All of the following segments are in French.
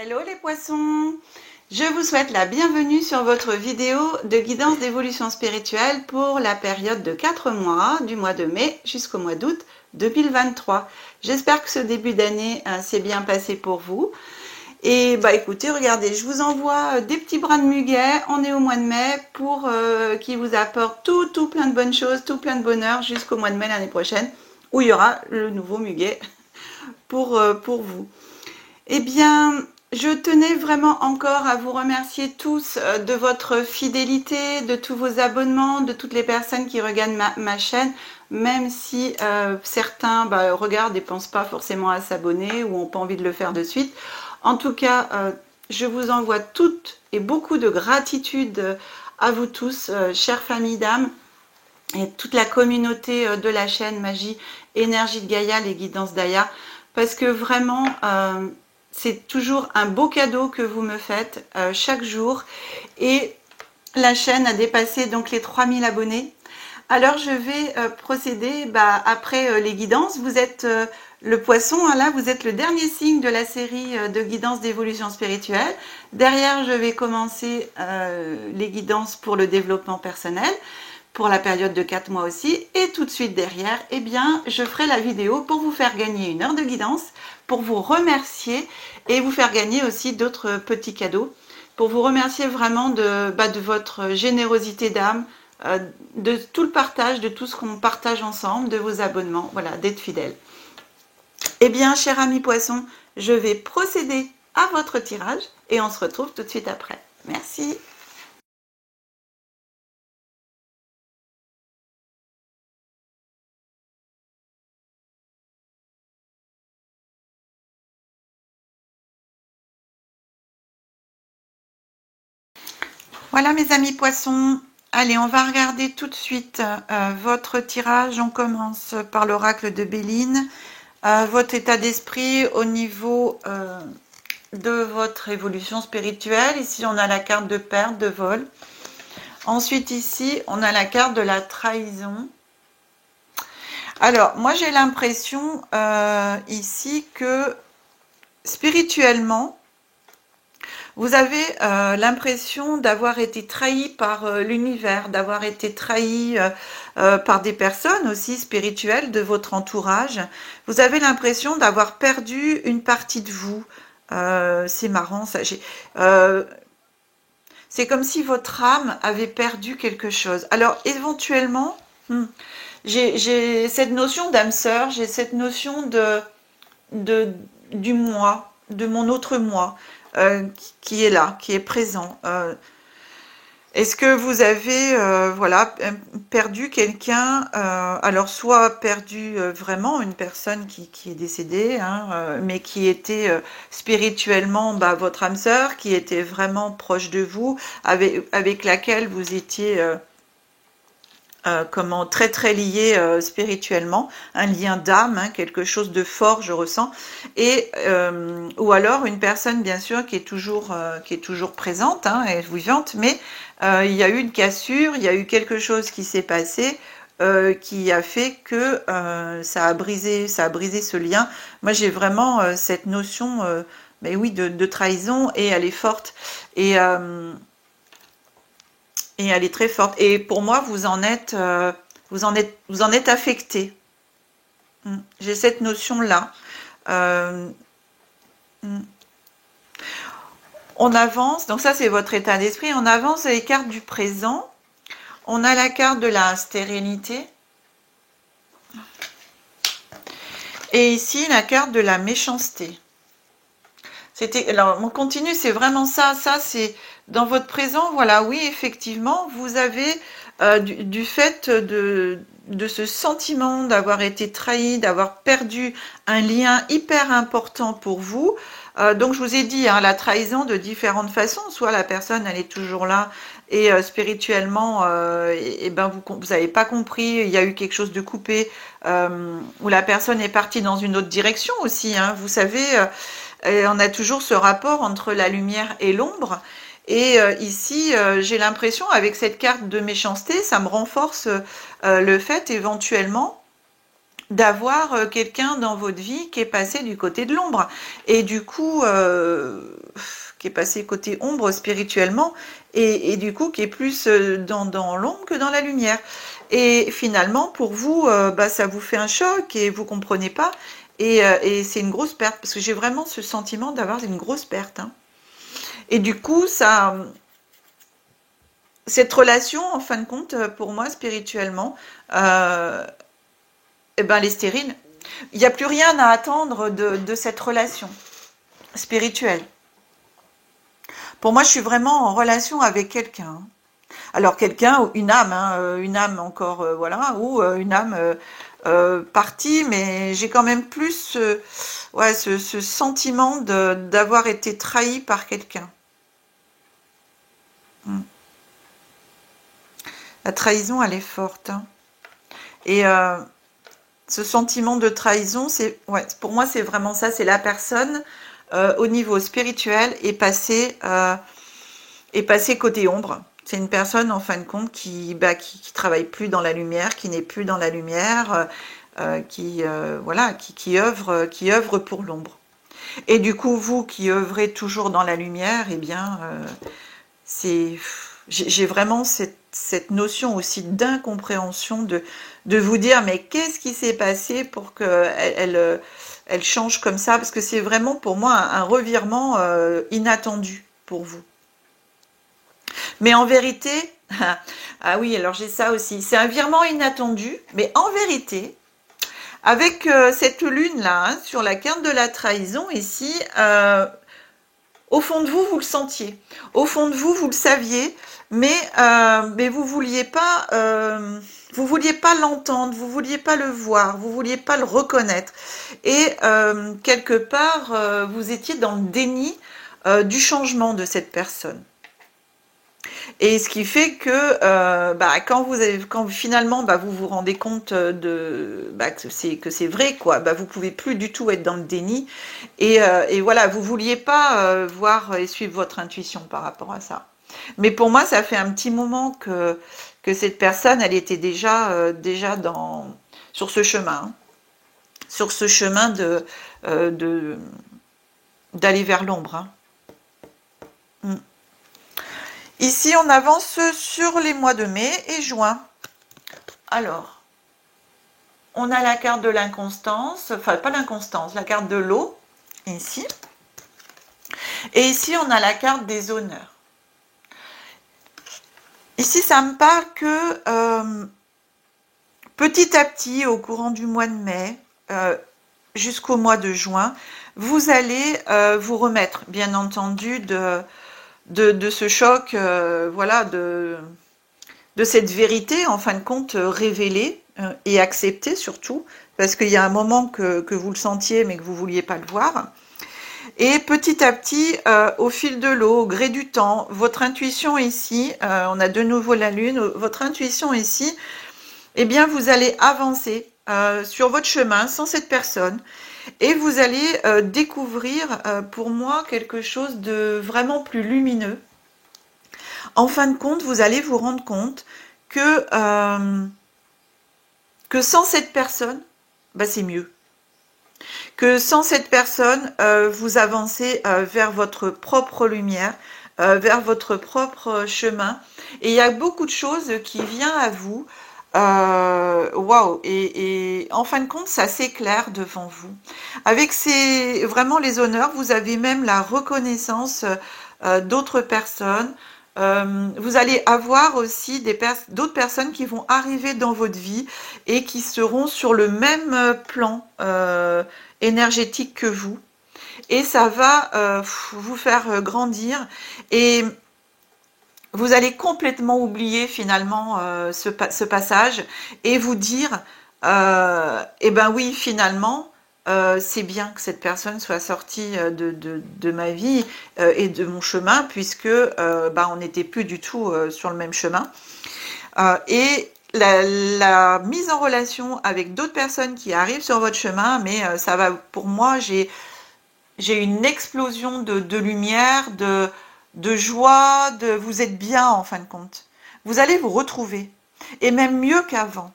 Hello les poissons, je vous souhaite la bienvenue sur votre vidéo de guidance d'évolution spirituelle pour la période de 4 mois, du mois de mai jusqu'au mois d'août 2023. J'espère que ce début d'année s'est bien passé pour vous. Et bah écoutez, regardez, je vous envoie des petits bras de muguet, on est au mois de mai, pour qui vous apporte tout plein de bonnes choses, tout plein de bonheur jusqu'au mois de mai l'année prochaine, où il y aura le nouveau muguet pour vous. Eh bien, je tenais vraiment encore à vous remercier tous de votre fidélité, de tous vos abonnements, de toutes les personnes qui regardent ma chaîne, même si certains regardent et ne pensent pas forcément à s'abonner ou n'ont pas envie de le faire de suite. En tout cas, je vous envoie toutes et beaucoup de gratitude à vous tous, chères familles d'âme, et toute la communauté de la chaîne Magie, Énergie de Gaïa, les guidances d'Aya, parce que vraiment... c'est toujours un beau cadeau que vous me faites chaque jour. Et la chaîne a dépassé donc les 3000 abonnés. Alors je vais procéder après les guidances. Vous êtes le poisson, hein, là, vous êtes le dernier signe de la série de guidances d'évolution spirituelle. Derrière, je vais commencer les guidances pour le développement personnel, pour la période de 4 mois aussi. Et tout de suite derrière, eh bien, je ferai la vidéo pour vous faire gagner 1 heure de guidance, pour vous remercier et vous faire gagner aussi d'autres petits cadeaux, pour vous remercier vraiment de votre générosité d'âme, de tout le partage, de tout ce qu'on partage ensemble, de vos abonnements, voilà, d'être fidèle. Eh bien, cher ami poisson, je vais procéder à votre tirage et on se retrouve tout de suite après. Merci. Voilà mes amis poissons, allez, on va regarder tout de suite votre tirage. On commence par l'oracle de Béline. Votre état d'esprit au niveau de votre évolution spirituelle. Ici, on a la carte de perte, de vol. Ensuite, ici, on a la carte de la trahison. Alors, moi, j'ai l'impression ici que spirituellement, vous avez l'impression d'avoir été trahi par l'univers, d'avoir été trahi par des personnes aussi spirituelles de votre entourage. Vous avez l'impression d'avoir perdu une partie de vous. C'est marrant, ça. C'est comme si votre âme avait perdu quelque chose. Alors, éventuellement, j'ai cette notion d'âme sœur, j'ai cette notion du moi, de mon autre moi, qui est là, qui est présent. Est-ce que vous avez voilà, perdu quelqu'un, alors soit perdu vraiment une personne qui est décédée, hein, mais qui était spirituellement votre âme sœur, qui était vraiment proche de vous, avec laquelle vous étiez comment très lié spirituellement, un lien d'âme, hein, quelque chose de fort, je ressens, et ou alors une personne bien sûr qui est toujours présente, hein, et vivante, mais il y a eu une cassure, il y a eu quelque chose qui s'est passé qui a fait que ça a brisé ce lien. Moi j'ai vraiment cette notion mais oui de trahison, et elle est forte, et elle est très forte. Et pour moi, vous en êtes affecté. J'ai cette notion-là. Euh, on avance, donc ça c'est votre état d'esprit. On avance les cartes du présent. On a la carte de la stérilité. Et ici, la carte de la méchanceté. Alors, on continue, c'est vraiment ça. Ça, c'est dans votre présent. Voilà, oui, effectivement, vous avez du fait de ce sentiment d'avoir été trahi, d'avoir perdu un lien hyper important pour vous. Donc, je vous ai dit, hein, la trahison de différentes façons. Soit la personne, elle est toujours là, et spirituellement, vous n'avez pas compris, il y a eu quelque chose de coupé, où la personne est partie dans une autre direction aussi, hein. Vous savez... Et on a toujours ce rapport entre la lumière et l'ombre. Et ici, j'ai l'impression, avec cette carte de méchanceté, ça me renforce le fait éventuellement d'avoir quelqu'un dans votre vie qui est passé du côté de l'ombre. Et du coup, qui est passé côté ombre spirituellement, et du coup, qui est plus dans l'ombre que dans la lumière. Et finalement, pour vous, bah, ça vous fait un choc et vous comprenez pas. Et c'est une grosse perte, parce que j'ai vraiment ce sentiment d'avoir une grosse perte, hein. Et du coup, cette relation, en fin de compte, pour moi, spirituellement, euh, eh ben, elle est stérile. Il n'y a plus rien à attendre de cette relation spirituelle. Pour moi, je suis vraiment en relation avec quelqu'un. Alors quelqu'un, une âme encore, voilà, ou une âme partie, mais j'ai quand même plus ouais, ce sentiment d'avoir été trahi par quelqu'un. Mm. La trahison, elle est forte, hein. Et ce sentiment de trahison, ouais, pour moi, c'est vraiment ça, c'est la personne au niveau spirituel est passée côté ombre. C'est une personne, en fin de compte, qui travaille plus dans la lumière, qui n'est plus dans la lumière, voilà, qui œuvre pour l'ombre. Et du coup, vous qui œuvrez toujours dans la lumière, eh bien, c'est, j'ai vraiment cette notion aussi d'incompréhension de vous dire, mais qu'est-ce qui s'est passé pour elle change comme ça? Parce que c'est vraiment pour moi un revirement inattendu pour vous. Mais en vérité, ah oui, alors j'ai ça aussi, c'est un virement inattendu, mais en vérité, avec cette lune-là, hein, sur la carte de la trahison ici, au fond de vous, vous le sentiez. Au fond de vous, vous le saviez, mais vous vouliez pas l'entendre, vous vouliez pas le voir, vous vouliez pas le reconnaître. Et quelque part, vous étiez dans le déni du changement de cette personne. Et ce qui fait que quand finalement vous vous rendez compte que c'est vrai, quoi, vous pouvez plus du tout être dans le déni. Et voilà, vous vouliez pas voir et suivre votre intuition par rapport à ça. Mais pour moi, ça fait un petit moment que cette personne, elle était déjà sur ce chemin, hein, sur ce chemin d'aller vers l'ombre, hein. Mm. Ici, on avance sur les mois de mai et juin. Alors, on a la carte de l'inconstance, enfin pas l'inconstance, la carte de l'eau, ici. Et ici, on a la carte des honneurs. Ici, ça me parle que petit à petit, au courant du mois de mai, jusqu'au mois de juin, vous allez vous remettre, bien entendu, de ce choc, voilà, de cette vérité, en fin de compte, révélée et acceptée surtout, parce qu'il y a un moment que vous le sentiez, mais que vous ne vouliez pas le voir. Et petit à petit, au fil de l'eau, au gré du temps, votre intuition ici, on a de nouveau la lune, votre intuition ici, eh bien, vous allez avancer sur votre chemin sans cette personne. Et vous allez découvrir, pour moi, quelque chose de vraiment plus lumineux. En fin de compte, vous allez vous rendre compte que sans cette personne, c'est mieux. Que sans cette personne, vous avancez vers votre propre lumière, vers votre propre chemin. Et il y a beaucoup de choses qui viennent à vous. Waouh! Et en fin de compte, ça s'éclaire devant vous. Avec vraiment les honneurs, vous avez même la reconnaissance d'autres personnes. Vous allez avoir aussi d'autres personnes qui vont arriver dans votre vie et qui seront sur le même plan énergétique que vous. Et ça va vous faire grandir. Et vous allez complètement oublier finalement ce passage et vous dire, eh ben oui, finalement, c'est bien que cette personne soit sortie de ma vie et de mon chemin, puisque on n'était plus du tout sur le même chemin. Et la mise en relation avec d'autres personnes qui arrivent sur votre chemin, mais ça va, pour moi, j'ai une explosion de lumière, de joie, vous êtes bien en fin de compte. Vous allez vous retrouver, et même mieux qu'avant.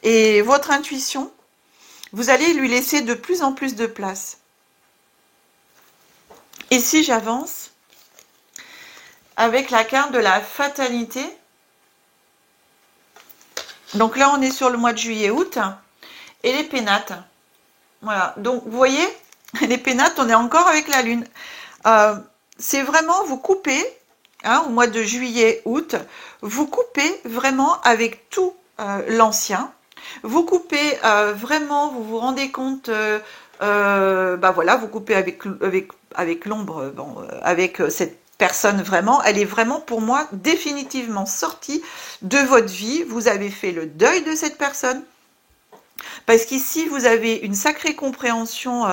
Et votre intuition, vous allez lui laisser de plus en plus de place. Et si j'avance avec la carte de la fatalité, donc là on est sur le mois de juillet-août, et les pénates. Voilà, donc vous voyez, les pénates, on est encore avec la lune. C'est vraiment, vous coupez, hein, au mois de juillet-août, vous coupez vraiment avec tout l'ancien. Vous coupez vraiment, vous vous rendez compte, bah voilà, vous coupez avec l'ombre, bon, avec cette personne vraiment, elle est vraiment pour moi définitivement sortie de votre vie. Vous avez fait le deuil de cette personne. Parce qu'ici, vous avez une sacrée compréhension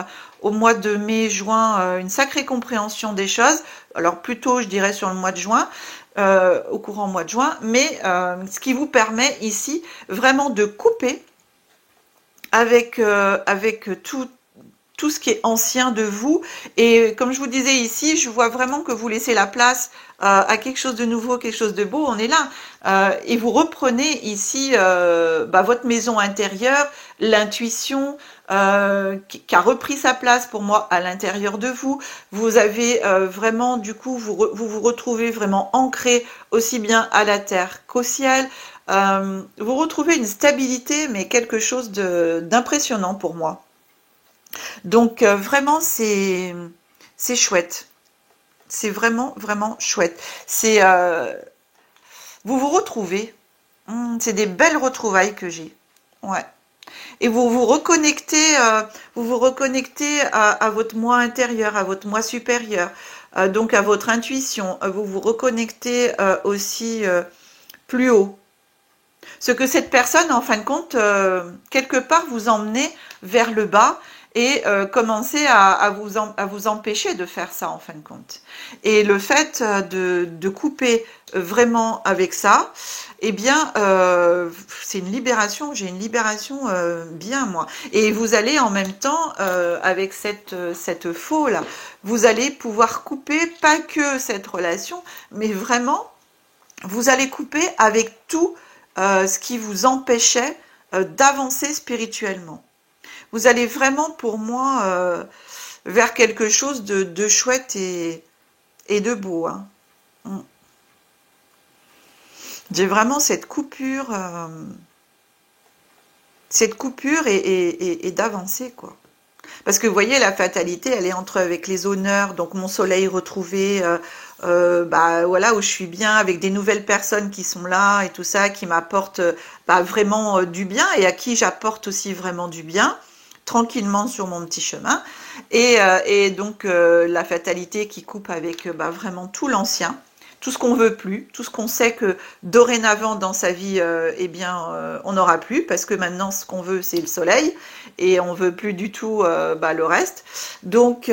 au mois de mai, juin, une sacrée compréhension des choses. Alors plutôt, je dirais sur le mois de juin, au courant mois de juin, mais ce qui vous permet ici vraiment de couper avec tout ce qui est ancien de vous. Et comme je vous disais ici, je vois vraiment que vous laissez la place à quelque chose de nouveau, quelque chose de beau. On est là. Et vous reprenez ici votre maison intérieure, l'intuition qui a repris sa place pour moi à l'intérieur de vous. Vous avez vraiment, du coup, vous retrouvez vraiment ancré aussi bien à la terre qu'au ciel. Vous retrouvez une stabilité, mais quelque chose d'impressionnant pour moi. Donc vraiment c'est chouette, c'est vraiment vraiment chouette. C'est vous vous retrouvez. C'est des belles retrouvailles que j'ai. Ouais. Et vous vous reconnectez à votre moi intérieur, à votre moi supérieur, donc à votre intuition. Vous vous reconnectez aussi plus haut. Ce que cette personne, en fin de compte, quelque part vous emmenez vers le bas et commencer à vous empêcher de faire ça, en fin de compte. Et le fait de couper vraiment avec ça, eh bien, c'est une libération, j'ai une libération bien, moi. Et vous allez en même temps, avec cette faux-là, vous allez pouvoir couper pas que cette relation, mais vraiment, vous allez couper avec tout ce qui vous empêchait d'avancer spirituellement. Vous allez vraiment, pour moi, vers quelque chose de chouette et de beau. Hein. J'ai vraiment cette coupure et d'avancer, quoi. Parce que vous voyez, la fatalité, elle est entre avec les honneurs, donc mon soleil retrouvé, voilà, où je suis bien, avec des nouvelles personnes qui sont là et tout ça, qui m'apportent vraiment du bien et à qui j'apporte aussi vraiment du bien, tranquillement sur mon petit chemin. Et donc la fatalité qui coupe avec vraiment tout l'ancien. Tout ce qu'on veut plus, tout ce qu'on sait que dorénavant dans sa vie, on n'aura plus, parce que maintenant ce qu'on veut c'est le soleil et on veut plus du tout le reste. Donc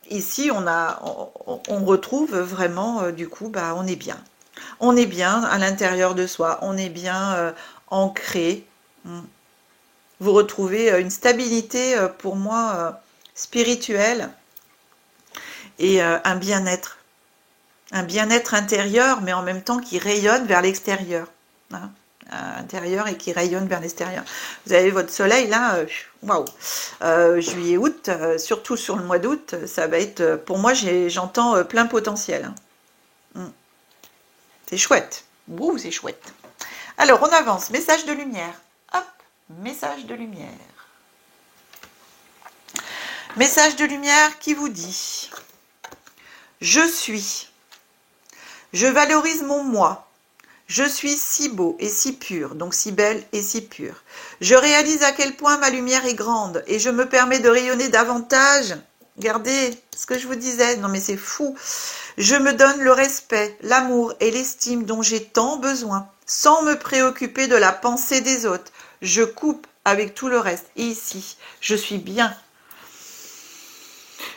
ici on retrouve vraiment du coup on est bien. On est bien à l'intérieur de soi, on est bien ancré. Vous retrouvez une stabilité pour moi spirituelle et un bien-être. Un bien-être intérieur, mais en même temps qui rayonne vers l'extérieur. Hein, intérieur et qui rayonne vers l'extérieur. Vous avez votre soleil là, waouh. Juillet, août, surtout sur le mois d'août, ça va être, pour moi, j'entends plein potentiel. Hein. C'est chouette. Ouh, c'est chouette. Alors, on avance. Message de lumière. Hop, message de lumière. Message de lumière qui vous dit: je suis. Je valorise mon moi. Je suis si beau et si pur, donc si belle et si pure. Je réalise à quel point ma lumière est grande et je me permets de rayonner davantage. Regardez ce que je vous disais, non mais c'est fou. Je me donne le respect, l'amour et l'estime dont j'ai tant besoin, sans me préoccuper de la pensée des autres. Je coupe avec tout le reste. Et ici, je suis bien.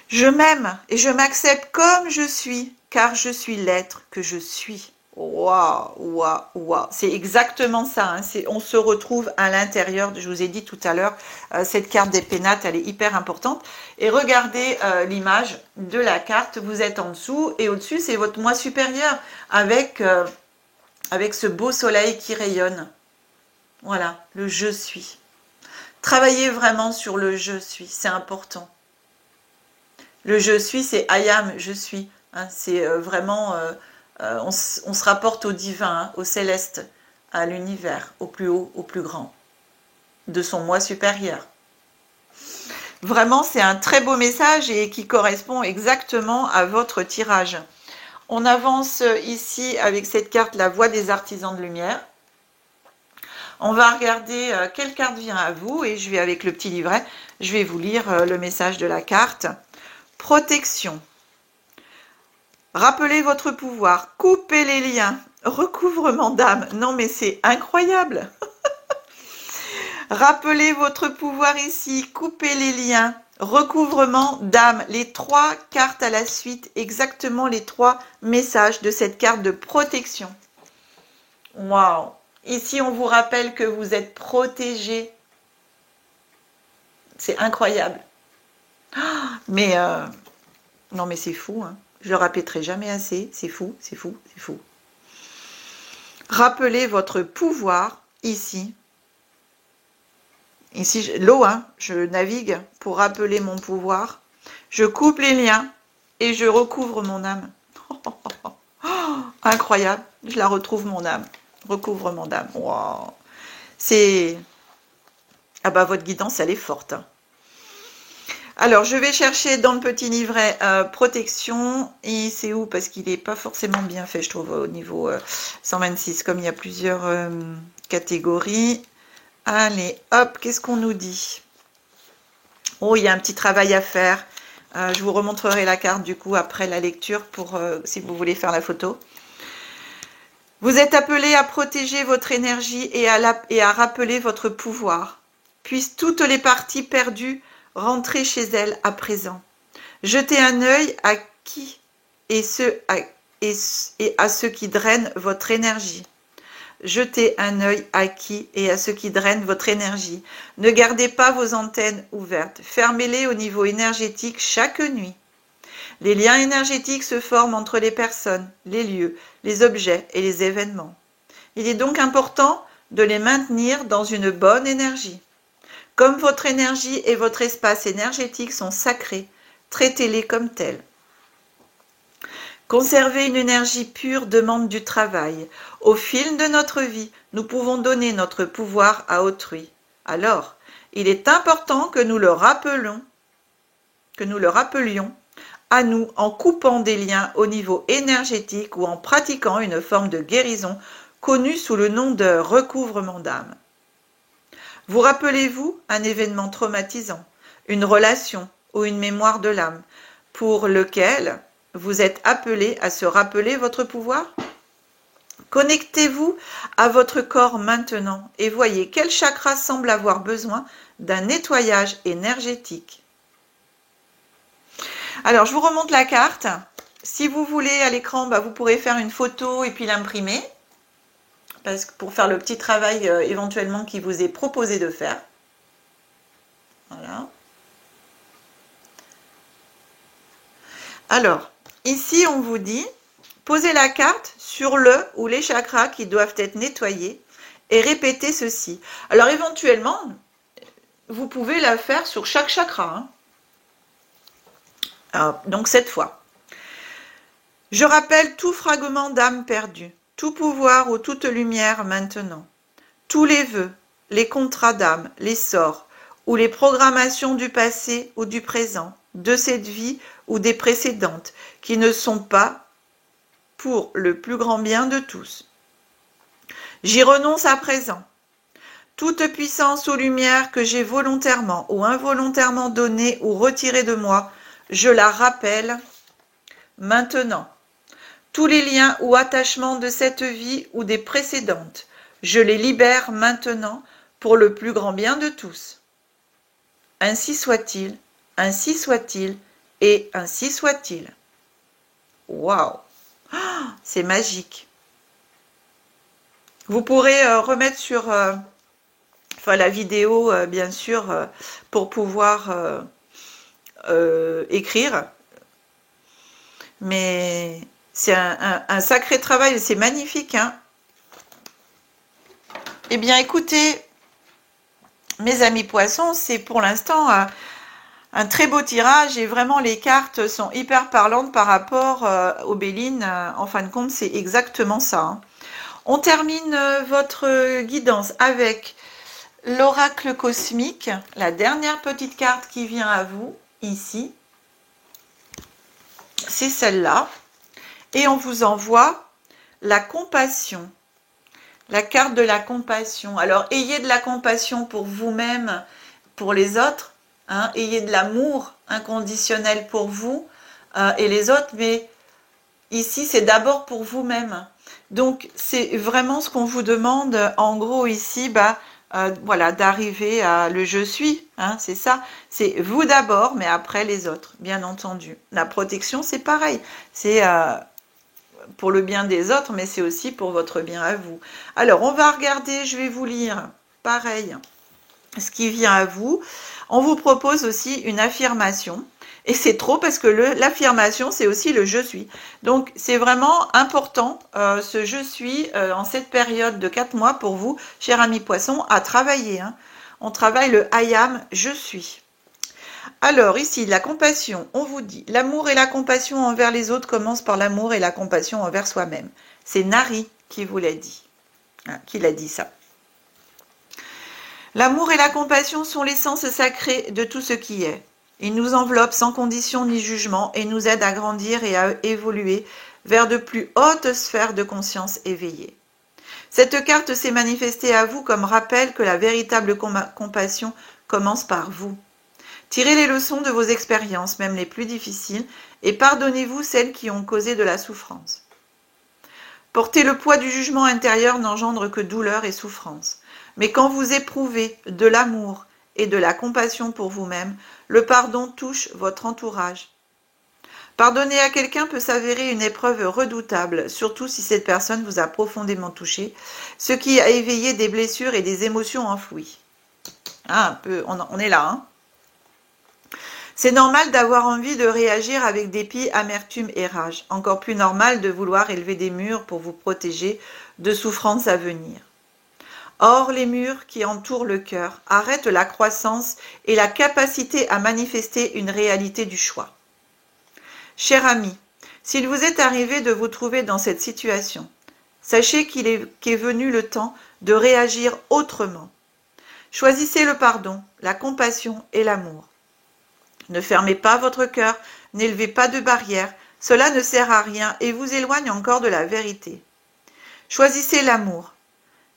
Je m'aime et je m'accepte comme je suis, car je suis l'être que je suis. Waouh, waouh, waouh. C'est exactement ça. Hein. On se retrouve à l'intérieur. Je vous ai dit tout à l'heure, cette carte des pénates, elle est hyper importante. Et regardez l'image de la carte. Vous êtes en dessous et au-dessus, c'est votre moi supérieur avec ce beau soleil qui rayonne. Voilà, le je suis. Travaillez vraiment sur le je suis, c'est important. Le je suis, c'est I am, je suis. Hein, c'est vraiment, on se rapporte au divin, hein, au céleste, à l'univers, au plus haut, au plus grand, de son moi supérieur. Vraiment, c'est un très beau message et qui correspond exactement à votre tirage. On avance ici avec cette carte, la voix des artisans de lumière. On va regarder quelle carte vient à vous et je vais avec le petit livret, je vais vous lire le message de la carte. Protection. Rappelez votre pouvoir, coupez les liens, recouvrement d'âme. Non mais c'est incroyable. Rappelez votre pouvoir ici, coupez les liens, recouvrement d'âme. Les 3 cartes à la suite, exactement les 3 messages de cette carte de protection. Waouh! Ici, on vous rappelle que vous êtes protégé. C'est incroyable. Mais non mais c'est fou, hein. Je le répéterai jamais assez. C'est fou, c'est fou, c'est fou. Rappelez votre pouvoir ici. Ici, l'eau, hein, je navigue pour rappeler mon pouvoir. Je coupe les liens et je recouvre mon âme. Incroyable, je la retrouve mon âme. Recouvrement d'âme. Wow. C'est... Ah bah votre guidance, elle est forte. Hein. Alors, je vais chercher dans le petit livret protection. Et c'est où? Parce qu'il n'est pas forcément bien fait, je trouve, au niveau 126, comme il y a plusieurs catégories. Allez, hop, qu'est-ce qu'on nous dit? Oh, il y a un petit travail à faire. Je vous remontrerai la carte, du coup, après la lecture, pour si vous voulez faire la photo. Vous êtes appelé à protéger votre énergie et à rappeler votre pouvoir. Puissent toutes les parties perdues rentrer chez elles à présent. Jetez un œil à qui et à ceux qui drainent votre énergie. Jetez un œil à qui et à ceux qui drainent votre énergie. Ne gardez pas vos antennes ouvertes. Fermez-les au niveau énergétique chaque nuit. Les liens énergétiques se forment entre les personnes, les lieux, les objets et les événements. Il est donc important de les maintenir dans une bonne énergie. Comme votre énergie et votre espace énergétique sont sacrés, traitez-les comme tels. Conserver une énergie pure demande du travail. Au fil de notre vie, nous pouvons donner notre pouvoir à autrui. Alors, il est important que nous le rappelions à nous en coupant des liens au niveau énergétique ou en pratiquant une forme de guérison connue sous le nom de recouvrement d'âme. Vous rappelez-vous un événement traumatisant, une relation ou une mémoire de l'âme pour lequel vous êtes appelé à se rappeler votre pouvoir? Connectez-vous à votre corps maintenant et voyez quel chakra semble avoir besoin d'un nettoyage énergétique. Alors, je vous remonte la carte. Si vous voulez à l'écran, vous pourrez faire une photo et puis l'imprimer. Parce que pour faire le petit travail éventuellement qui vous est proposé de faire. Voilà. Alors, ici, on vous dit, posez la carte sur le ou les chakras qui doivent être nettoyés et répétez ceci. Alors, éventuellement, vous pouvez la faire sur chaque chakra. Hein. Alors, donc, cette fois. Je rappelle tout fragment d'âme perdue, tout pouvoir ou toute lumière maintenant, tous les vœux, les contrats d'âme, les sorts ou les programmations du passé ou du présent, de cette vie ou des précédentes, qui ne sont pas pour le plus grand bien de tous. J'y renonce à présent. Toute puissance ou lumière que j'ai volontairement ou involontairement donnée ou retirée de moi, je la rappelle maintenant. Tous les liens ou attachements de cette vie ou des précédentes, je les libère maintenant pour le plus grand bien de tous. Ainsi soit-il, et ainsi soit-il. Waouh! C'est magique. Vous pourrez remettre sur la vidéo, bien sûr, pour pouvoir écrire. Mais c'est un sacré travail, c'est magnifique. Hein. Eh bien, écoutez, mes amis poissons, c'est pour l'instant un très beau tirage et vraiment les cartes sont hyper parlantes par rapport aux Bélines. En fin de compte, c'est exactement ça, hein. On termine votre guidance avec l'oracle cosmique, la dernière petite carte qui vient à vous, ici. C'est celle-là. Et on vous envoie la compassion. La carte de la compassion. Alors, ayez de la compassion pour vous-même, pour les autres. Hein, ayez de l'amour inconditionnel pour vous et les autres. Mais ici, c'est d'abord pour vous-même. Donc, c'est vraiment ce qu'on vous demande, en gros, ici, voilà, d'arriver à le je suis, hein, c'est ça. C'est vous d'abord, mais après les autres, bien entendu. La protection, c'est pareil. C'est pour le bien des autres, mais c'est aussi pour votre bien à vous. Alors, on va regarder, je vais vous lire, pareil, ce qui vient à vous. On vous propose aussi une affirmation. Et c'est trop parce que l'affirmation, c'est aussi le je suis. Donc, c'est vraiment important, ce je suis, en cette période de 4 mois pour vous, chers amis poissons, à travailler, hein. On travaille le I am, je suis. Alors, ici, la compassion, on vous dit, l'amour et la compassion envers les autres commencent par l'amour et la compassion envers soi-même. C'est Nari qui vous l'a dit, hein, qui l'a dit ça. L'amour et la compassion sont l'essence sacrée de tout ce qui est. Ils nous enveloppent sans condition ni jugement et nous aident à grandir et à évoluer vers de plus hautes sphères de conscience éveillée. Cette carte s'est manifestée à vous comme rappel que la véritable compassion commence par vous. Tirez les leçons de vos expériences, même les plus difficiles, et pardonnez-vous celles qui ont causé de la souffrance. Porter le poids du jugement intérieur n'engendre que douleur et souffrance. Mais quand vous éprouvez de l'amour et de la compassion pour vous-même, le pardon touche votre entourage. Pardonner à quelqu'un peut s'avérer une épreuve redoutable, surtout si cette personne vous a profondément touché, ce qui a éveillé des blessures et des émotions enfouies. Ah, un peu, on est là, hein. C'est normal d'avoir envie de réagir avec dépit, amertume et rage. Encore plus normal de vouloir élever des murs pour vous protéger de souffrances à venir. Or, les murs qui entourent le cœur arrêtent la croissance et la capacité à manifester une réalité du choix. Cher ami, s'il vous est arrivé de vous trouver dans cette situation, sachez qu'est venu le temps de réagir autrement. Choisissez le pardon, la compassion et l'amour. Ne fermez pas votre cœur, n'élevez pas de barrières, cela ne sert à rien et vous éloigne encore de la vérité. Choisissez l'amour.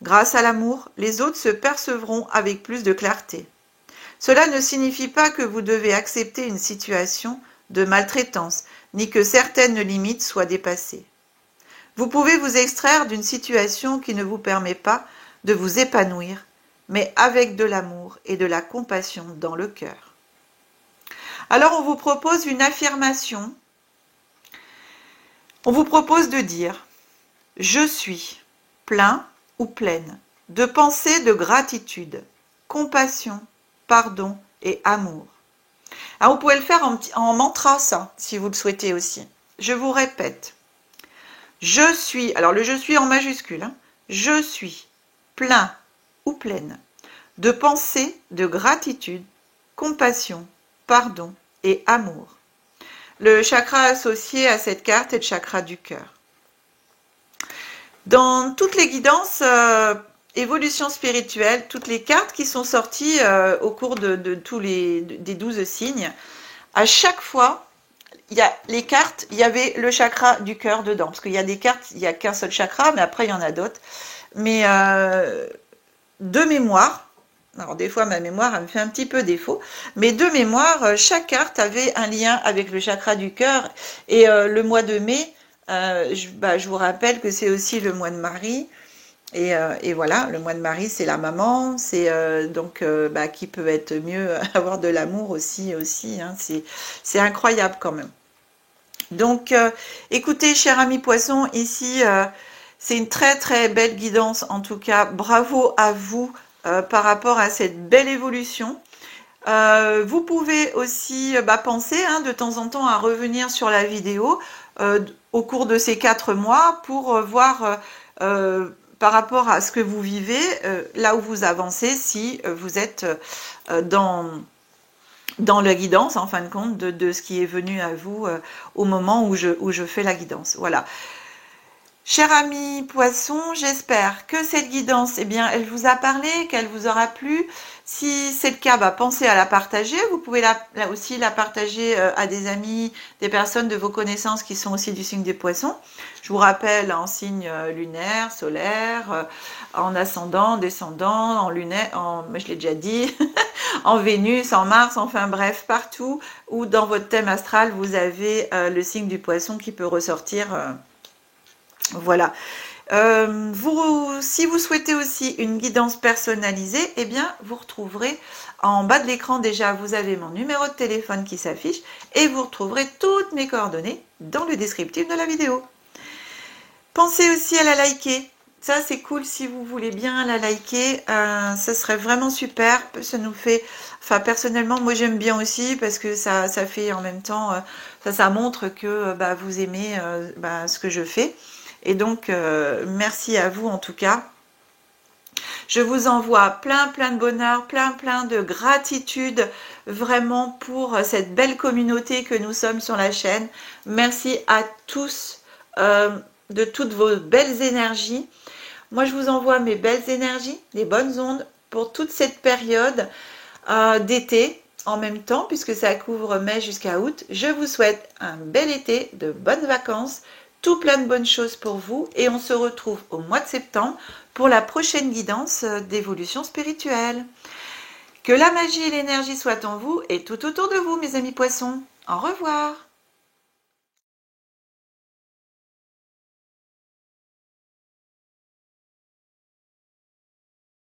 Grâce à l'amour, les autres se percevront avec plus de clarté. Cela ne signifie pas que vous devez accepter une situation de maltraitance, ni que certaines limites soient dépassées. Vous pouvez vous extraire d'une situation qui ne vous permet pas de vous épanouir, mais avec de l'amour et de la compassion dans le cœur. Alors on vous propose une affirmation. On vous propose de dire « Je suis plein ou pleine de pensées de gratitude, compassion, pardon et amour. » Alors vous pouvez le faire en mantra, ça, si vous le souhaitez aussi. Je vous répète. Je suis, alors le je suis en majuscule, hein, je suis plein ou pleine de pensées de gratitude, compassion, pardon et amour. Le chakra associé à cette carte est le chakra du cœur. Dans toutes les guidances évolution spirituelle, toutes les cartes qui sont sorties au cours de tous des 12 signes, à chaque fois, il y a les cartes, il y avait le chakra du cœur dedans. Parce qu'il y a des cartes, il n'y a qu'un seul chakra, mais après il y en a d'autres. Mais de mémoire, alors des fois ma mémoire elle me fait un petit peu défaut, mais de mémoire, chaque carte avait un lien avec le chakra du cœur. Et le mois de mai, je vous rappelle que c'est aussi le mois de Marie. Et voilà, le mois de Marie, c'est la maman, c'est donc qui peut être mieux avoir de l'amour aussi hein, c'est incroyable quand même. Donc, écoutez, chers amis poissons, ici, c'est une très très belle guidance, en tout cas, bravo à vous par rapport à cette belle évolution. Vous pouvez aussi penser hein, de temps en temps à revenir sur la vidéo au cours de ces 4 mois pour voir par rapport à ce que vous vivez, là où vous avancez, si vous êtes dans la guidance, en fin de compte, de ce qui est venu à vous au moment où je fais la guidance. Voilà. Cher ami poisson, j'espère que cette guidance, eh bien, elle vous a parlé, qu'elle vous aura plu. Si c'est le cas, bah, pensez à la partager. Vous pouvez aussi la partager à des amis, des personnes de vos connaissances qui sont aussi du signe des poissons. Je vous rappelle, en signe lunaire, solaire, en ascendant, descendant, en lunaire, je l'ai déjà dit, en Vénus, en Mars, enfin bref, partout où dans votre thème astral, vous avez le signe du poisson qui peut ressortir. Voilà. Si vous souhaitez aussi une guidance personnalisée, eh bien, vous retrouverez en bas de l'écran déjà, vous avez mon numéro de téléphone qui s'affiche et vous retrouverez toutes mes coordonnées dans le descriptif de la vidéo. Pensez aussi à la liker. Ça, c'est cool si vous voulez bien la liker. Ça serait vraiment super. Ça nous fait... Enfin, personnellement, moi, j'aime bien aussi parce que ça fait en même temps... ça montre que vous aimez ce que je fais. Et donc, merci à vous en tout cas. Je vous envoie plein de bonheur, plein de gratitude vraiment pour cette belle communauté que nous sommes sur la chaîne. Merci à tous de toutes vos belles énergies. Moi, je vous envoie mes belles énergies, les bonnes ondes pour toute cette période d'été en même temps, puisque ça couvre mai jusqu'à août. Je vous souhaite un bel été, de bonnes vacances, tout plein de bonnes choses pour vous et on se retrouve au mois de septembre pour la prochaine guidance d'évolution spirituelle. Que la magie et l'énergie soient en vous et tout autour de vous, mes amis poissons. Au revoir.